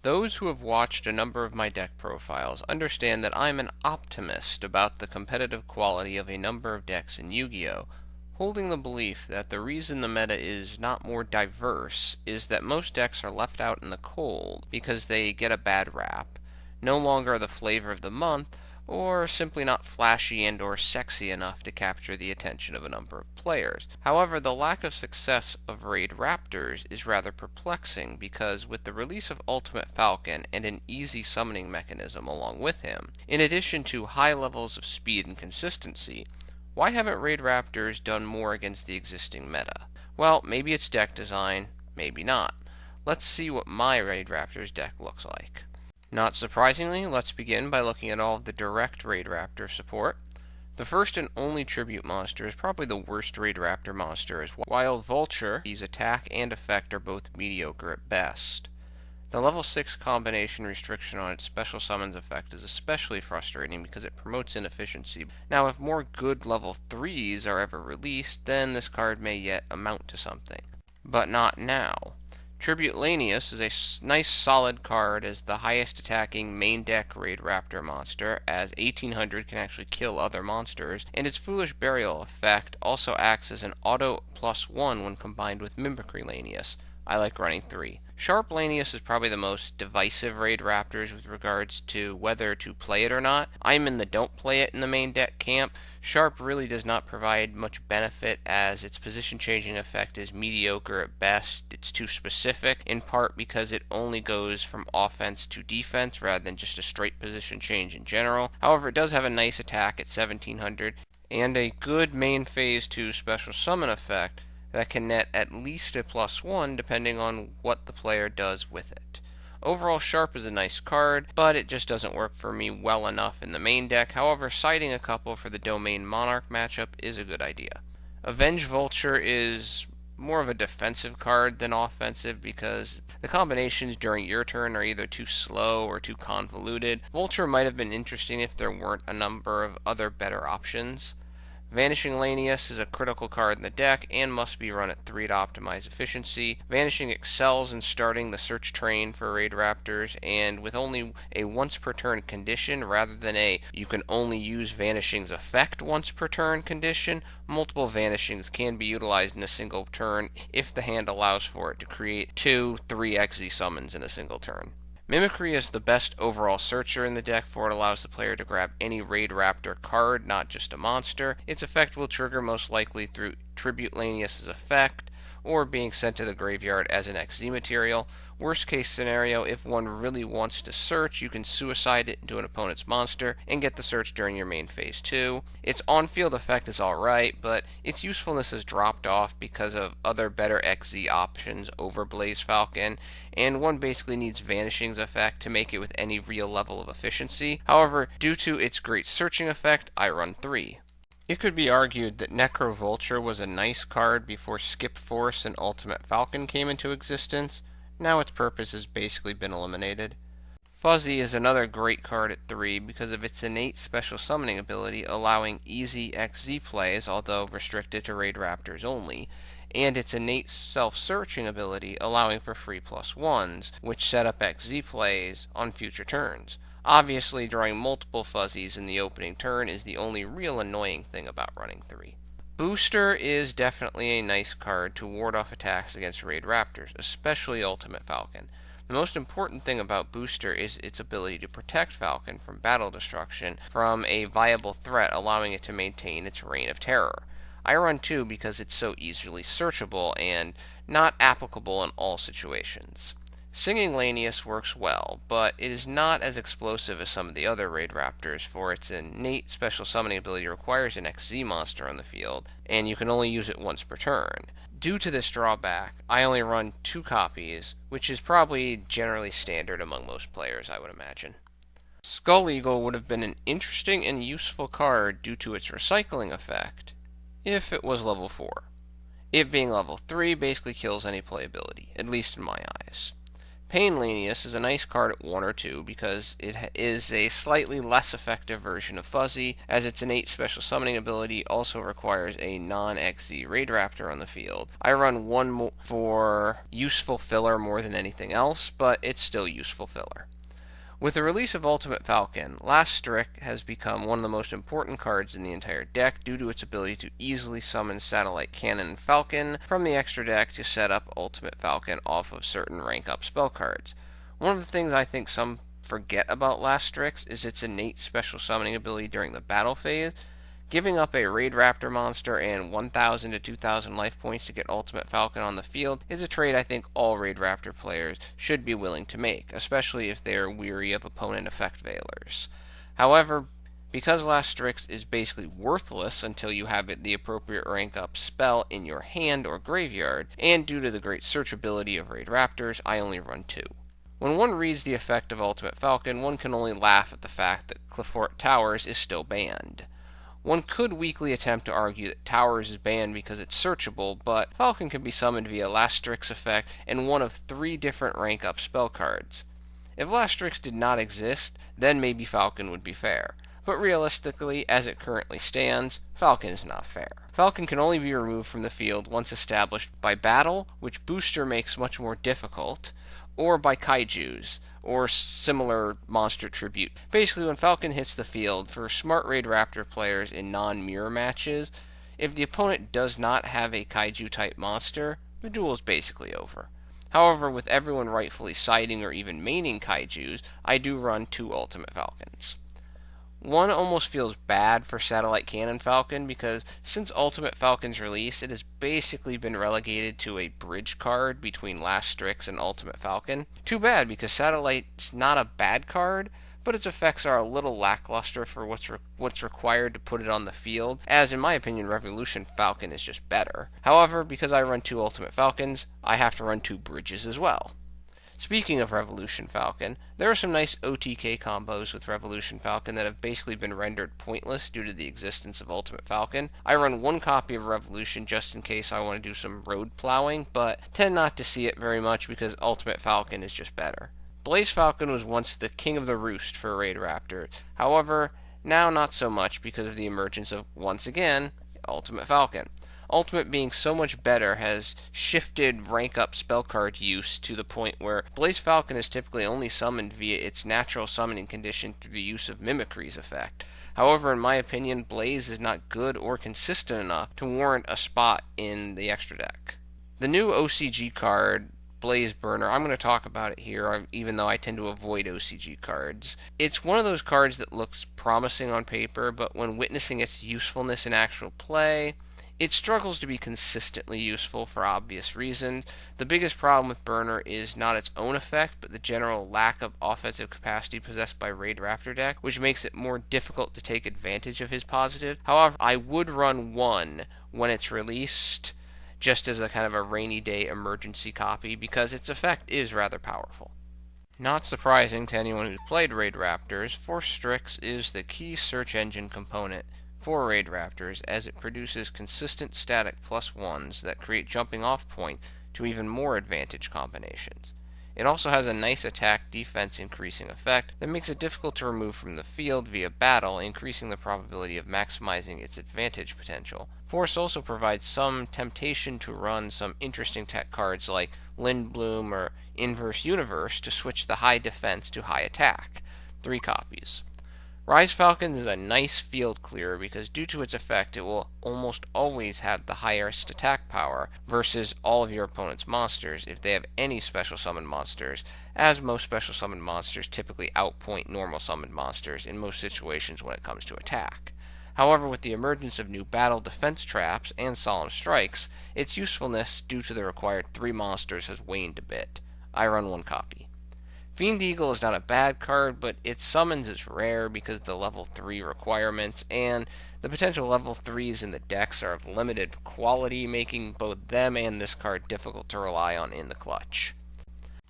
Those who have watched a number of my deck profiles understand that I'm an optimist about the competitive quality of a number of decks in Yu-Gi-Oh!, holding the belief that the reason the meta is not more diverse is that most decks are left out in the cold because they get a bad rap, no longer the flavor of the month, or simply not flashy and or sexy enough to capture the attention of a number of players. However, the lack of success of Raidraptors is rather perplexing because with the release of Ultimate Falcon and an easy summoning mechanism along with him, in addition to high levels of speed and consistency, why haven't Raidraptors done more against the existing meta? Well, maybe it's deck design, maybe not. Let's see what my Raidraptors deck looks like. Not surprisingly, let's begin by looking at all of the direct Raidraptor support. The first and only tribute monster is probably the worst Raidraptor monster, as Wild Vulture's attack and effect are both mediocre at best. The level 6 combination restriction on its special summons effect is especially frustrating because it promotes inefficiency. Now, if more good level 3s are ever released, then this card may yet amount to something. But not now. Tribute Lanius is a nice solid card as the highest attacking main deck Raidraptor monster, as 1800 can actually kill other monsters, and its Foolish Burial effect also acts as an auto +1 when combined with Mimicry Lanius. I like running 3. Sharp Lanius is probably the most divisive Raidraptors with regards to whether to play it or not. I'm in the don't play it in the main deck camp. Sharp really does not provide much benefit as its position changing effect is mediocre at best. It's too specific, in part because it only goes from offense to defense rather than just a straight position change in general. However, it does have a nice attack at 1700 and a good main phase 2 special summon effect that can net at least a +1 depending on what the player does with it. Overall, Sharp is a nice card, but it just doesn't work for me well enough in the main deck. However, siding a couple for the Domain Monarch matchup is a good idea. Avenge Vulture is more of a defensive card than offensive because the combinations during your turn are either too slow or too convoluted. Vulture might have been interesting if there weren't a number of other better options. Vanishing Lanius is a critical card in the deck and must be run at 3 to optimize efficiency. Vanishing excels in starting the search train for Raidraptors, and with only a once per turn condition rather than a you can only use Vanishing's effect once per turn condition, multiple Vanishings can be utilized in a single turn if the hand allows for it to create 2-3 XZ summons in a single turn. Mimicry is the best overall searcher in the deck, for it allows the player to grab any Raidraptor card, not just a monster. Its effect will trigger most likely through Tribute Lanius' effect, or being sent to the graveyard as an XZ material. Worst case scenario, if one really wants to search, you can suicide it into an opponent's monster and get the search during your main phase 2. Its on-field effect is alright, but its usefulness has dropped off because of other better XZ options over Blaze Falcon, and one basically needs Vanishing's effect to make it with any real level of efficiency. However, due to its great searching effect, I run 3. It could be argued that Necro Vulture was a nice card before Skip Force and Ultimate Falcon came into existence. Now its purpose has basically been eliminated. Fuzzy is another great card at 3 because of its innate special summoning ability, allowing easy XZ plays, although restricted to Raidraptors only, and its innate self-searching ability, allowing for free +1s, which set up XZ plays on future turns. Obviously, drawing multiple Fuzzies in the opening turn is the only real annoying thing about running 3. Booster is definitely a nice card to ward off attacks against Raidraptors, especially Ultimate Falcon. The most important thing about Booster is its ability to protect Falcon from battle destruction from a viable threat, allowing it to maintain its reign of terror. I run 2 because it's so easily searchable and not applicable in all situations. Singing Lanius works well, but it is not as explosive as some of the other Raidraptors, for its innate special summoning ability requires an XZ monster on the field, and you can only use it once per turn. Due to this drawback, I only run 2 copies, which is probably generally standard among most players, I would imagine. Skull Eagle would have been an interesting and useful card due to its recycling effect, if it was level 4. It being level 3 basically kills any playability, at least in my eyes. Pain Lanius is a nice card at 1 or 2 because it is a slightly less effective version of Fuzzy, as its innate special summoning ability also requires a non-XZ Raidraptor on the field. I run 1 for useful filler more than anything else, but it's still useful filler. With the release of Ultimate Falcon, Last Strix has become one of the most important cards in the entire deck due to its ability to easily summon Satellite Cannon and Falcon from the extra deck to set up Ultimate Falcon off of certain rank-up spell cards. One of the things I think some forget about Last Strix is its innate special summoning ability during the battle phase. Giving up a Raidraptor monster and 1,000 to 2,000 life points to get Ultimate Falcon on the field is a trade I think all Raidraptor players should be willing to make, especially if they are weary of opponent effect veilers. However, because Last Strix is basically worthless until you have the appropriate rank up spell in your hand or graveyard, and due to the great searchability of Raidraptors, I only run 2. When one reads the effect of Ultimate Falcon, one can only laugh at the fact that Clefort Towers is still banned. One could weakly attempt to argue that Towers is banned because it's searchable, but Falcon can be summoned via Last Strix effect and one of 3 different rank-up spell cards. If Last Strix did not exist, then maybe Falcon would be fair. But realistically, as it currently stands, Falcon is not fair. Falcon can only be removed from the field once established by battle, which Booster makes much more difficult, or by kaijus, or similar monster tribute. Basically, when Falcon hits the field, for smart Raidraptor players in non-mirror matches, if the opponent does not have a kaiju-type monster, the duel is basically over. However, with everyone rightfully siding or even maining kaijus, I do run 2 Ultimate Falcons. One almost feels bad for Satellite Cannon Falcon because since Ultimate Falcon's release, it has basically been relegated to a bridge card between Last Strix and Ultimate Falcon. Too bad, because Satellite's not a bad card, but its effects are a little lackluster for what's required to put it on the field, as in my opinion Revolution Falcon is just better. However, because I run 2 Ultimate Falcons, I have to run 2 bridges as well. Speaking of Revolution Falcon, there are some nice OTK combos with Revolution Falcon that have basically been rendered pointless due to the existence of Ultimate Falcon. I run 1 copy of Revolution just in case I want to do some road plowing, but tend not to see it very much because Ultimate Falcon is just better. Blaze Falcon was once the king of the roost for Raidraptor. However, now not so much because of the emergence of, once again, Ultimate Falcon. Ultimate being so much better has shifted rank-up spell card use to the point where Blaze Falcon is typically only summoned via its natural summoning condition through the use of Mimicry's effect. However, in my opinion, Blaze is not good or consistent enough to warrant a spot in the extra deck. The new OCG card, Blaze Burner, I'm going to talk about it here, even though I tend to avoid OCG cards. It's one of those cards that looks promising on paper, but when witnessing its usefulness in actual play, it struggles to be consistently useful for obvious reasons. The biggest problem with Burner is not its own effect, but the general lack of offensive capacity possessed by Raidraptor deck, which makes it more difficult to take advantage of his positive. However, I would run 1 when it's released, just as a kind of a rainy day emergency copy, because its effect is rather powerful. Not surprising to anyone who's played Raidraptors, Force Strix is the key search engine component for Raidraptors, as it produces consistent static +1s that create jumping off point to even more advantage combinations. It also has a nice attack defense increasing effect that makes it difficult to remove from the field via battle, increasing the probability of maximizing its advantage potential. Force also provides some temptation to run some interesting tech cards like Lindblom or Inverse Universe to switch the high defense to high attack. 3 copies. Rise Falcon is a nice field clearer because due to its effect it will almost always have the highest attack power versus all of your opponent's monsters if they have any special summon monsters, as most special summon monsters typically outpoint normal summon monsters in most situations when it comes to attack. However, with the emergence of new battle defense traps and solemn strikes, its usefulness due to the required 3 monsters has waned a bit. I run 1 copy. Fiend Eagle is not a bad card, but its summons is rare because of the level 3 requirements, and the potential level 3s in the decks are of limited quality, making both them and this card difficult to rely on in the clutch.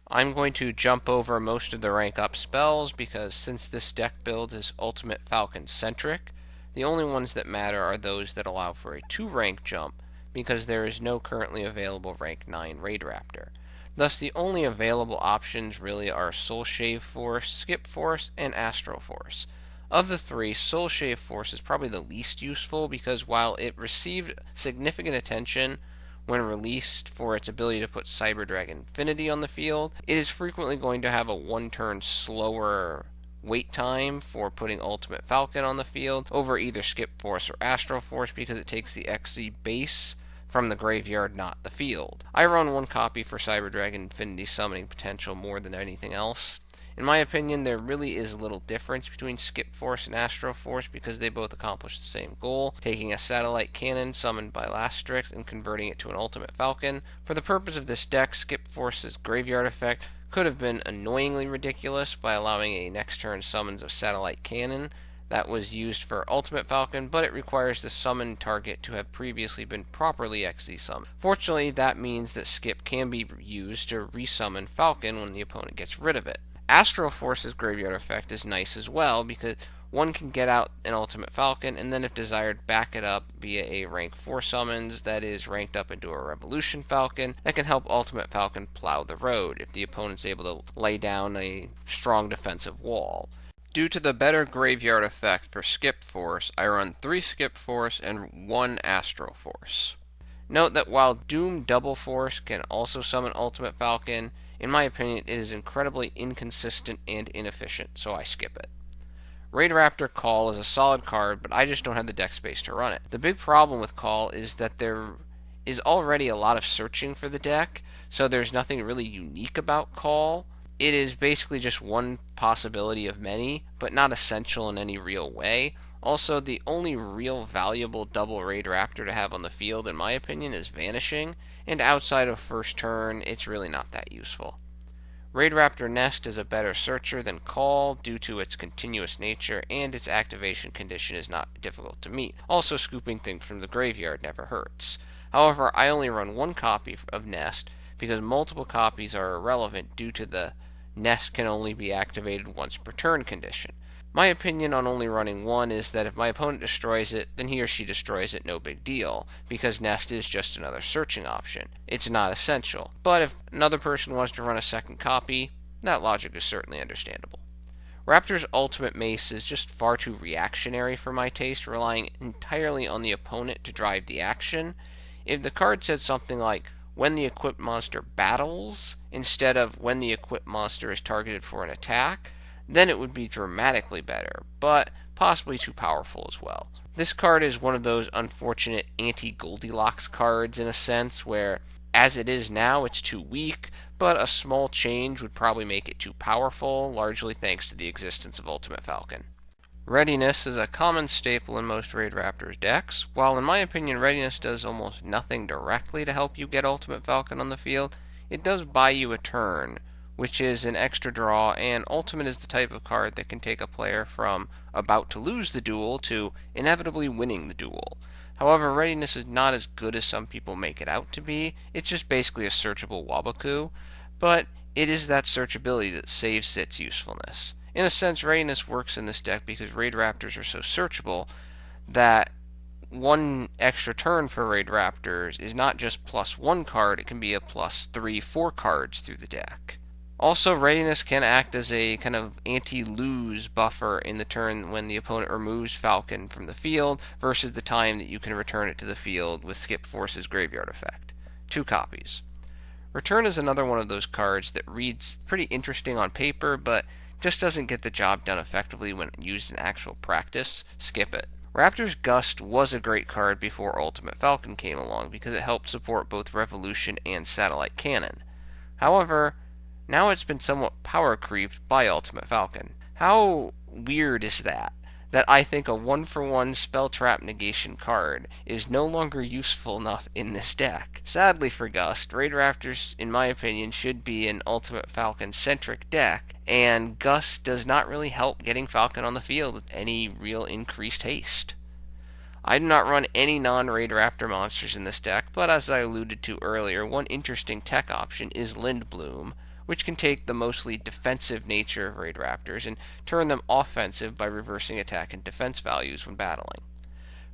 I'm going to jump over most of the rank up spells because since this deck build is Ultimate Falcon centric, the only ones that matter are those that allow for a 2 rank jump because there is no currently available rank 9 Raidraptor. Thus, the only available options really are Soul Shave Force, Skip Force, and Astral Force. Of the three, Soul Shave Force is probably the least useful because while it received significant attention when released for its ability to put Cyber Dragon Infinity on the field, it is frequently going to have a one-turn slower wait time for putting Ultimate Falcon on the field over either Skip Force or Astral Force because it takes the XZ base from the graveyard, not the field. I run one copy for Cyber Dragon Infinity summoning potential more than anything else. In my opinion, there really is little difference between Skip Force and Astral Force because they both accomplish the same goal, taking a satellite cannon summoned by last Strix and converting it to an Ultimate Falcon. For the purpose of this deck, Skip Force's graveyard effect could have been annoyingly ridiculous by allowing a next turn summons of satellite cannon that was used for Ultimate Falcon, but it requires the summoned target to have previously been properly XZ summoned. Fortunately, that means that Skip can be used to resummon Falcon when the opponent gets rid of it. Astral Force's graveyard effect is nice as well because one can get out an Ultimate Falcon and then if desired back it up via a rank 4 summons that is ranked up into a Revolution Falcon that can help Ultimate Falcon plow the road if the opponent's able to lay down a strong defensive wall. Due to the better graveyard effect for Skip Force, I run 3 Skip Force and 1 Astral Force. Note that while Doom Double Force can also summon Ultimate Falcon, in my opinion, it is incredibly inconsistent and inefficient, so I skip it. Raidraptor Call is a solid card, but I just don't have the deck space to run it. The big problem with Call is that there is already a lot of searching for the deck, so there's nothing really unique about Call. It is basically just one possibility of many, but not essential in any real way. Also, the only real valuable double Raidraptor to have on the field, in my opinion, is Vanishing, and outside of first turn, it's really not that useful. Raidraptor Nest is a better searcher than Call due to its continuous nature, and its activation condition is not difficult to meet. Also, scooping things from the graveyard never hurts. However, I only run one copy of Nest because multiple copies are irrelevant due to the Nest can only be activated once per turn condition. My opinion on only running one is that if my opponent destroys it, then he or she destroys it, no big deal, because Nest is just another searching option. It's not essential. But if another person wants to run a second copy, that logic is certainly understandable. Raptor's Ultimate Mace is just far too reactionary for my taste, relying entirely on the opponent to drive the action. If the card said something like, when the equipped monster battles, instead of when the equipped monster is targeted for an attack, then it would be dramatically better, but possibly too powerful as well. This card is one of those unfortunate anti-Goldilocks cards in a sense, where as it is now it's too weak, but a small change would probably make it too powerful, largely thanks to the existence of Ultimate Falcon. Readiness is a common staple in most Raidraptors decks. While in my opinion Readiness does almost nothing directly to help you get Ultimate Falcon on the field, it does buy you a turn, which is an extra draw, and Ultimate is the type of card that can take a player from about to lose the duel to inevitably winning the duel. However, Readiness is not as good as some people make it out to be. It's just basically a searchable Wabaku, but it is that searchability that saves its usefulness. In a sense, Readiness works in this deck because Raidraptors are so searchable that one extra turn for Raidraptors is not just plus one card, it can be a plus 3-4 cards through the deck. Also, Readiness can act as a kind of anti-lose buffer in the turn when the opponent removes Falcon from the field versus the time that you can return it to the field with Skip Force's graveyard effect. 2 copies. Return is another one of those cards that reads pretty interesting on paper, but just doesn't get the job done effectively when used in actual practice. Skip it. Raptor's Gust was a great card before Ultimate Falcon came along because it helped support both Revolution and Satellite Cannon. However, now it's been somewhat power creeped by Ultimate Falcon. How weird is that? That I think a 1-for-1 spell trap negation card is no longer useful enough in this deck. Sadly for Gust, Raidraptors, in my opinion, should be an Ultimate Falcon-centric deck, and Gust does not really help getting Falcon on the field with any real increased haste. I do not run any non-Raidraptor monsters in this deck, but as I alluded to earlier, one interesting tech option is Lindbloom, which can take the mostly defensive nature of Raidraptors and turn them offensive by reversing attack and defense values when battling.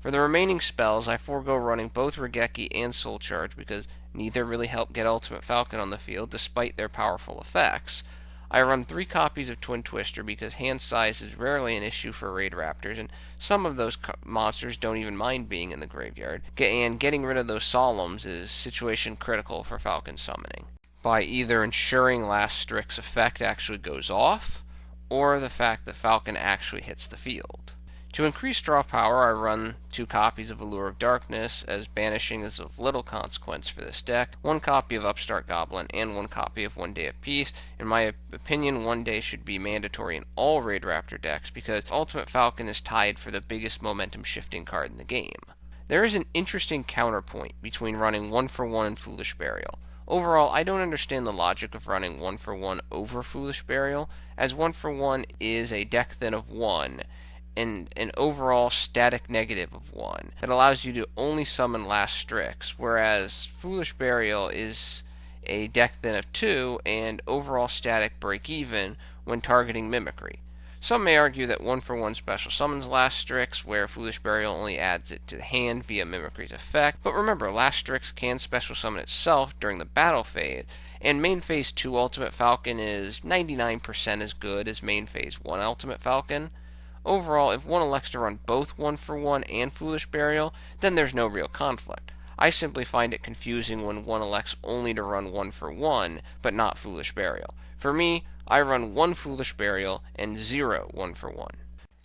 For the remaining spells, I forego running both Regeki and Soul Charge because Neither really help get Ultimate Falcon on the field despite their powerful effects. I run 3 copies of Twin Twister because hand size is rarely an issue for Raidraptors, and some of those monsters don't even mind being in the graveyard, and getting rid of those Solemns is situation critical for Falcon summoning, by either ensuring last Strix effect actually goes off, or the fact that Falcon actually hits the field. To increase draw power, I run 2 copies of Allure of Darkness, as Vanishing is of little consequence for this deck, 1 copy of Upstart Goblin, and 1 copy of One Day of Peace. In my opinion, 1 day should be mandatory in all Raidraptor decks, because Ultimate Falcon is tied for the biggest momentum shifting card in the game. There is an interesting counterpoint between running 1-for-1 and Foolish Burial. Overall, I don't understand the logic of running 1-for-1 over Foolish Burial, as 1-for-1 is a deck thin of 1, and an overall static negative of 1 that allows you to only summon last Strix, whereas Foolish Burial is a deck thin of 2 and overall static break even when targeting Mimicry. Some may argue that 1-for-1 special summons last Strix, where Foolish Burial only adds it to the hand via Mimicry's effect, but remember, last Strix can special summon itself during the battle phase, and main phase 2 Ultimate Falcon is 99% as good as main phase 1 Ultimate Falcon. Overall, if one elects to run both 1-for-1 and Foolish Burial, then there's no real conflict. I simply find it confusing when one elects only to run 1-for-1, but not Foolish Burial. For me, I run 1 Foolish Burial and 0 1-for-1.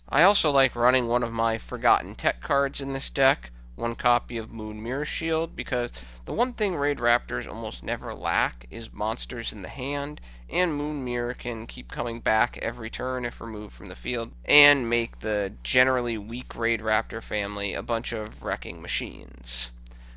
I also like running one of my forgotten tech cards in this deck, 1 copy of Moon Mirror Shield, because the one thing Raidraptors almost never lack is monsters in the hand, and Moon Mirror can keep coming back every turn if removed from the field, and make the generally weak Raidraptor family a bunch of wrecking machines.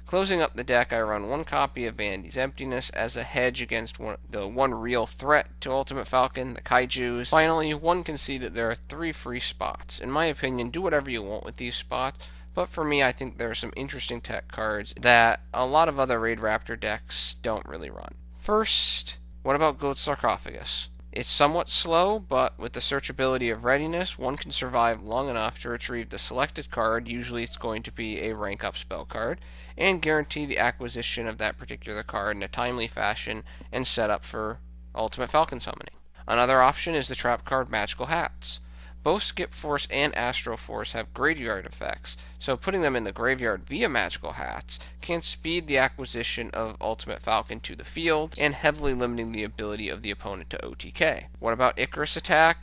Closing up the deck, I run 1 copy of Vanity's Emptiness as a hedge against the one real threat to Ultimate Falcon, the Kaijus. Finally, one can see that there are 3 free spots. In my opinion, do whatever you want with these spots, but for me, I think there are some interesting tech cards that a lot of other Raidraptor decks don't really run. First, what about Goat's Sarcophagus? It's somewhat slow, but with the searchability of Readiness, one can survive long enough to retrieve the selected card, usually it's going to be a rank-up spell card, and guarantee the acquisition of that particular card in a timely fashion and set up for Ultimate Falcon summoning. Another option is the trap card Magical Hats. Both Skip Force and Astral Force have graveyard effects, so putting them in the graveyard via Magical Hats can speed the acquisition of Ultimate Falcon to the field, and heavily limiting the ability of the opponent to OTK. What about Icarus Attack?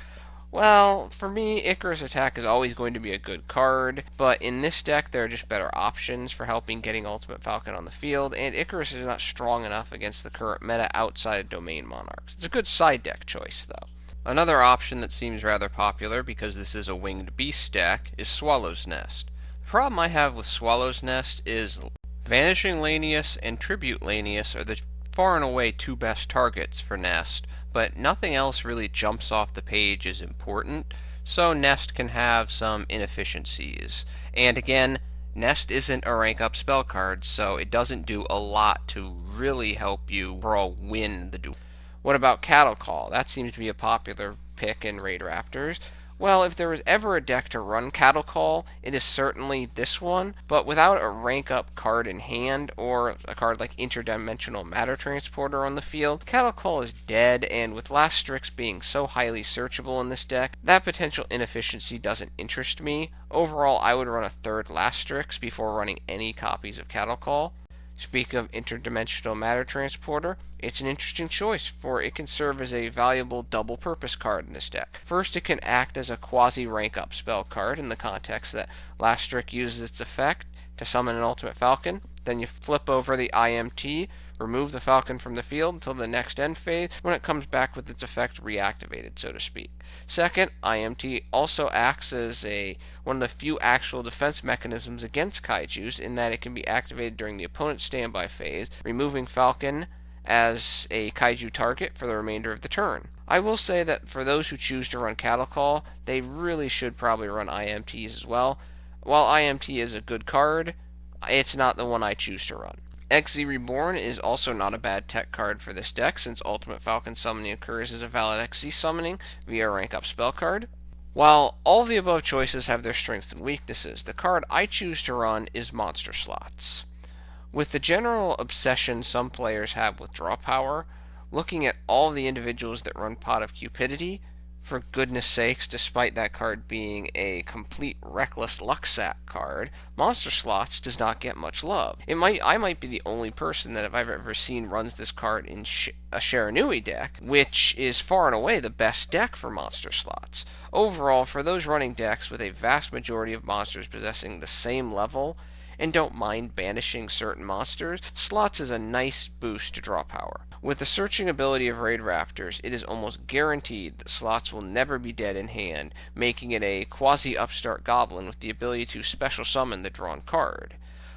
Well, for me, Icarus Attack is always going to be a good card, but in this deck there are just better options for helping getting Ultimate Falcon on the field, and Icarus is not strong enough against the current meta outside of Domain Monarchs. It's a good side deck choice, though. Another option that seems rather popular, because this is a Winged Beast deck, is Swallow's Nest. The problem I have with Swallow's Nest is Vanishing Lanius and Tribute Lanius are the far and away 2 best targets for Nest, but nothing else really jumps off the page as important, so Nest can have some inefficiencies. And again, Nest isn't a rank-up spell card, so it doesn't do a lot to really help you overall win the duel. What about Cattle Call? That seems to be a popular pick in Raidraptors. Well, if there was ever a deck to run Cattle Call, it is certainly this one, but without a rank-up card in hand, or a card like Interdimensional Matter Transporter on the field, Cattle Call is dead, and with last Strix being so highly searchable in this deck, that potential inefficiency doesn't interest me. Overall, I would run a 3rd last Strix before running any copies of Cattle Call. Speaking of Interdimensional Matter Transporter, it's an interesting choice, for it can serve as a valuable double-purpose card in this deck. First, it can act as a quasi-rank-up spell card in the context that last Strix uses its effect to summon an Ultimate Falcon. Then you flip over the IMT, remove the Falcon from the field until the next end phase, when it comes back with its effect reactivated, so to speak. Second, IMT also acts as one of the few actual defense mechanisms against Kaijus, in that it can be activated during the opponent's standby phase, removing Falcon as a Kaiju target for the remainder of the turn. I will say that for those who choose to run Cattle Call, they really should probably run IMTs as well. While IMT is a good card, it's not the one I choose to run. XZ Reborn is also not a bad tech card for this deck, since Ultimate Falcon summoning occurs as a valid XZ summoning via a rank-up spell card. While all of the above choices have their strengths and weaknesses, the card I choose to run is Monster Slots. With the general obsession some players have with draw power, looking at all the individuals that run Pot of Cupidity, for goodness sakes, despite that card being a complete reckless luck sack card, Monster Slots does not get much love. I might be the only person that I've ever seen runs this card in a Shiranui deck, which is far and away the best deck for Monster Slots. Overall, for those running decks with a vast majority of monsters possessing the same level, and don't mind banishing certain monsters, Slots is a nice boost to draw power. With the searching ability of Raidraptors, it is almost guaranteed that Slots will never be dead in hand, making it a quasi-Upstart Goblin with the ability to special summon the drawn card.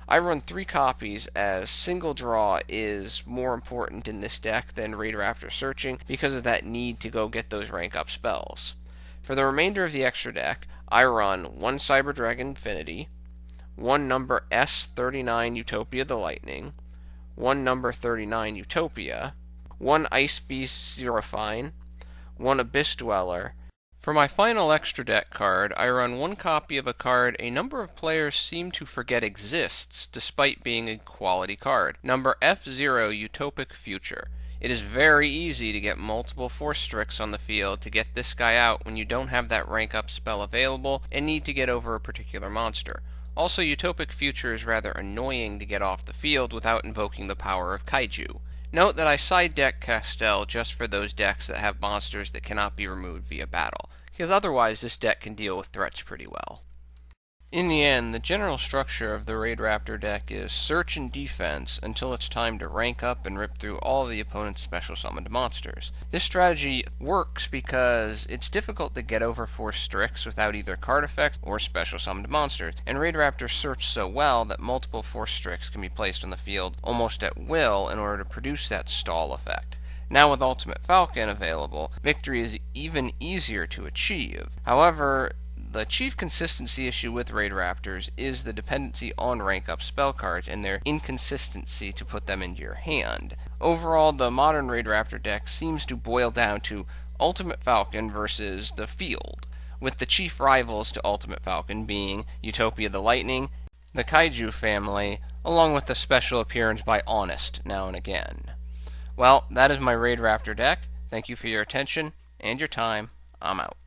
I run 3 copies, as single draw is more important in this deck than Raidraptor searching because of that need to go get those rank up spells. For the remainder of the extra deck, I run 1 Cyber Dragon Vanity, 1 number S39 Utopia the Lightning, 1 number 39 Utopia, 1 Ice Beast Xerophine, 1 Abyss Dweller. For my final extra deck card, I run 1 copy of a card a number of players seem to forget exists, despite being a quality card, number F0 Utopic Future. It is very easy to get multiple Force Strix on the field to get this guy out when you don't have that rank up spell available and need to get over a particular monster. Also, Utopic Future is rather annoying to get off the field without invoking the power of Kaiju. Note that I side deck Castel just for those decks that have monsters that cannot be removed via battle, because otherwise this deck can deal with threats pretty well. In the end, the general structure of the Raidraptor deck is search and defense until it's time to rank up and rip through all of the opponent's special summoned monsters. This strategy works because it's difficult to get over Force Strix without either card effects or special summoned monsters, and Raidraptors search so well that multiple Force Strix can be placed on the field almost at will in order to produce that stall effect. Now with Ultimate Falcon available, victory is even easier to achieve. However, the chief consistency issue with Raidraptors is the dependency on rank-up spell cards and their inconsistency to put them into your hand. Overall, the modern Raidraptor deck seems to boil down to Ultimate Falcon versus the field, with the chief rivals to Ultimate Falcon being Utopia the Lightning, the Kaiju family, along with the special appearance by Honest now and again. Well, that is my Raidraptor deck. Thank you for your attention and your time. I'm out.